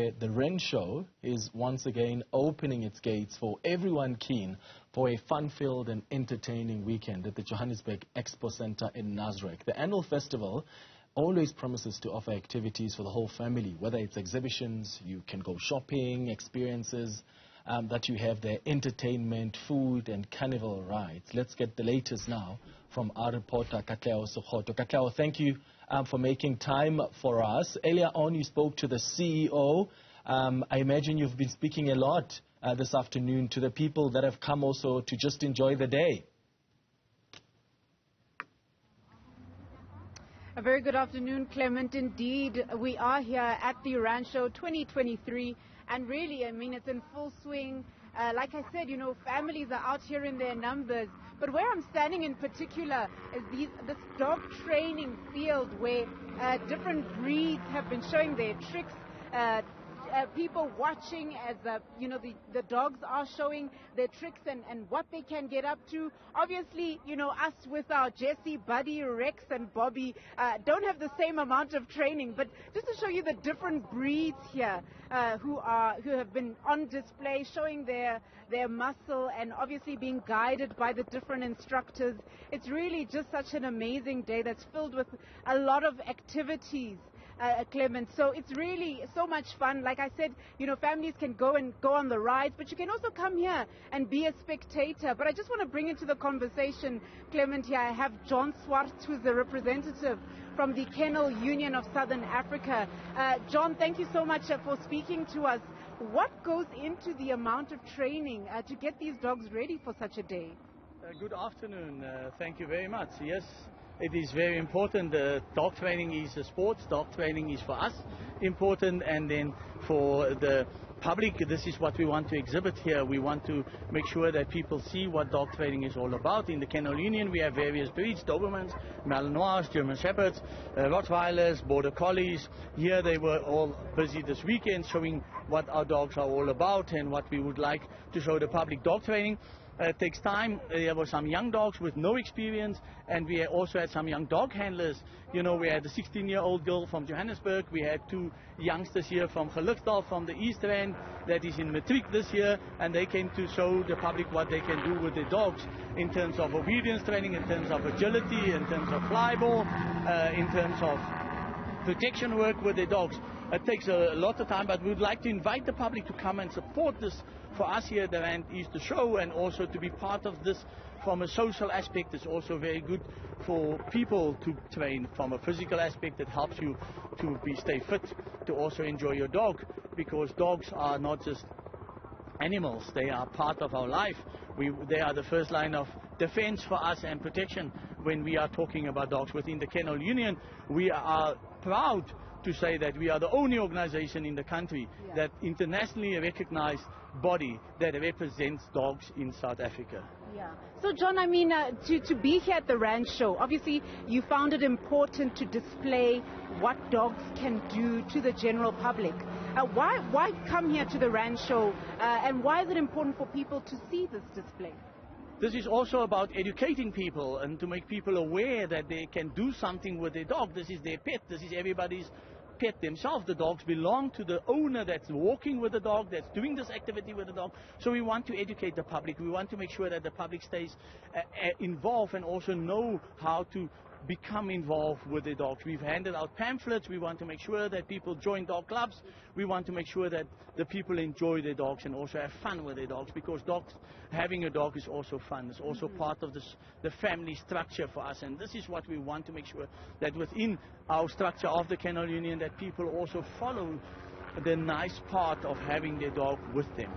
where the Ren Show is once again opening its gates for everyone keen for a fun-filled and entertaining weekend at the Johannesburg Expo Centre in Nasrec. The annual festival always promises to offer activities for the whole family, whether it's exhibitions, you can go shopping, experiences that you have there, entertainment, food and carnival rides. Let's get the latest now from our reporter Katleho Sekhotho. Katleho, thank you for making time for us. Earlier on you spoke to the CEO. I imagine you've been speaking a lot this afternoon to the people that have come also to just enjoy the day. A very good afternoon, Clement. Indeed, we are here at the Rancho 2023, and really, I mean, it's in full swing. Like I said, you know, families are out here in their numbers. But where I'm standing in particular is this dog training field where different breeds have been showing their tricks. People watching as you know, the dogs are showing their tricks and what they can get up to. Obviously, you know, us with our Jesse, Buddy, Rex and Bobby don't have the same amount of training, but just to show you the different breeds here who have been on display, showing their muscle and obviously being guided by the different instructors. It's really just such an amazing day that's filled with a lot of activities. Clement. So it's really so much fun. Like I said, you know, families can go on the rides, but you can also come here and be a spectator. But I just want to bring into the conversation, Clement, here I have John Swart, who's the representative from the Kennel Union of Southern Africa. John, thank you so much for speaking to us. What goes into the amount of training to get these dogs ready for such a day? Good afternoon. Thank you very much. Yes. It is very important. Dog training is a sport. Dog training is for us important, and then for the public, this is what we want to exhibit here. We want to make sure that people see what dog training is all about. In the Kennel Union, we have various breeds: Dobermans, Malinois, German Shepherds, Rottweilers, Border Collies. Here they were all busy this weekend showing what our dogs are all about and what we would like to show the public. Dog training takes time. There were some young dogs with no experience, and we also had some young dog handlers. You know, we had a 16-year-old girl from Johannesburg. We had two youngsters here from Gelukdal, from the East Rand, that is in matric this year, and they came to show the public what they can do with their dogs in terms of obedience training, in terms of agility, in terms of flyball, in terms of protection work with their dogs. It takes a lot of time, but we would like to invite the public to come and support this. For us here at the Rand is the show, and also to be part of this from a social aspect. It's also very good for people to train from a physical aspect. It helps you to stay fit, to also enjoy your dog, because dogs are not just animals, they are part of our life. They are the first line of defense for us and protection when we are talking about dogs. Within the Kennel Union, we are proud to say that we are the only organization in the country, that internationally recognized body that represents dogs in South Africa. Yeah. So John, I mean, to be here at the Rand Show, obviously you found it important to display what dogs can do to the general public. Why come here to the Rand Show, and why is it important for people to see this display? This is also about educating people and to make people aware that they can do something with their dog. This is their pet. This is everybody's pet themselves. The dogs belong to the owner that's walking with the dog, that's doing this activity with the dog. So we want to educate the public. We want to make sure that the public stays involved and also know how to become involved with the dogs. We've handed out pamphlets. We want to make sure that people join dog clubs. We want to make sure that the people enjoy their dogs and also have fun with their dogs, because having a dog is also fun. It's also part of the family structure for us, and this is what we want to make sure that within our structure of the Kennel Union, that people also follow the nice part of having their dog with them.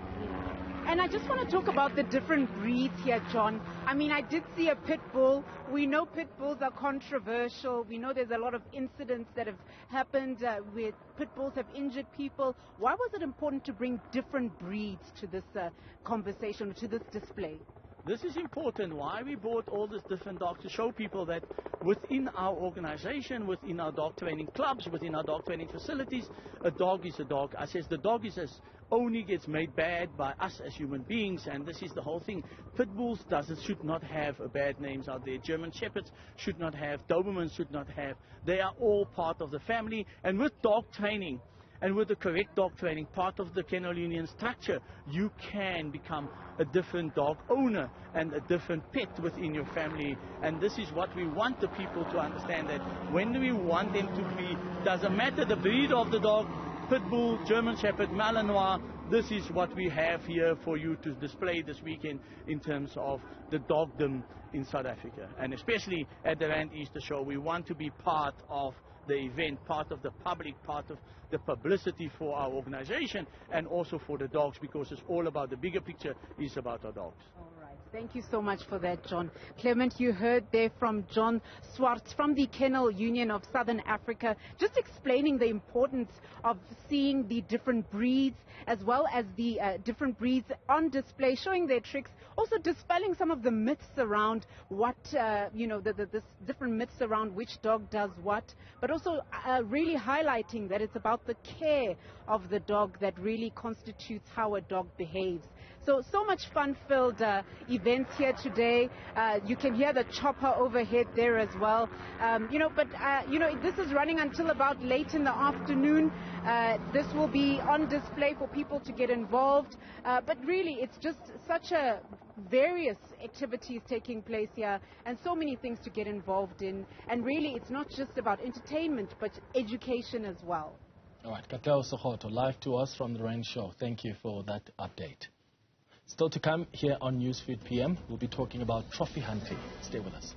And I just want to talk about the different breeds here, John. I mean, I did see a pit bull. We know pit bulls are controversial. We know there's a lot of incidents that have happened where pit bulls have injured people. Why was it important to bring different breeds to this conversation, to this display? This is important. Why we brought all these different dogs, to show people that within our organization, within our dog training clubs, within our dog training facilities, a dog is a dog. I says the dog is only gets made bad by us as human beings, and this is the whole thing. Pit bulls should not have bad names out there. German Shepherds should not have. Dobermans should not have. They are all part of the family, and with dog training, And with the correct dog training, part of the kennel union structure, you can become a different dog owner and a different pet within your family. And this is what we want the people to understand, that when we want them to be, doesn't matter the breed of the dog, Pit Bull, German Shepherd, Malinois, this is what we have here for you to display this weekend in terms of the dogdom in South Africa. And especially at the Rand Easter Show, we want to be part of the event, part of the public, part of the publicity for our organization and also for the dogs, because it's all about the bigger picture, is about our dogs. All right. Thank you so much for that, John. Clement, you heard there from John Swartz from the Kennel Union of Southern Africa, just explaining the importance of seeing the different breeds as well as the different breeds on display, showing their tricks, also dispelling some of the myths around what, the different myths around which dog does what, but also really highlighting that it's about the care of the dog that really constitutes how a dog behaves. So much fun-filled events here today. You can hear the chopper overhead there as well. This is running until about late in the afternoon. This will be on display for people to get involved. But really, it's just such a various activities taking place here and so many things to get involved in. And really, it's not just about entertainment, but education as well. All right, Katleho Sekhotho, live to us from the Rand Show. Thank you for that update. Still to come here on Newsfeed PM, we'll be talking about trophy hunting. Stay with us.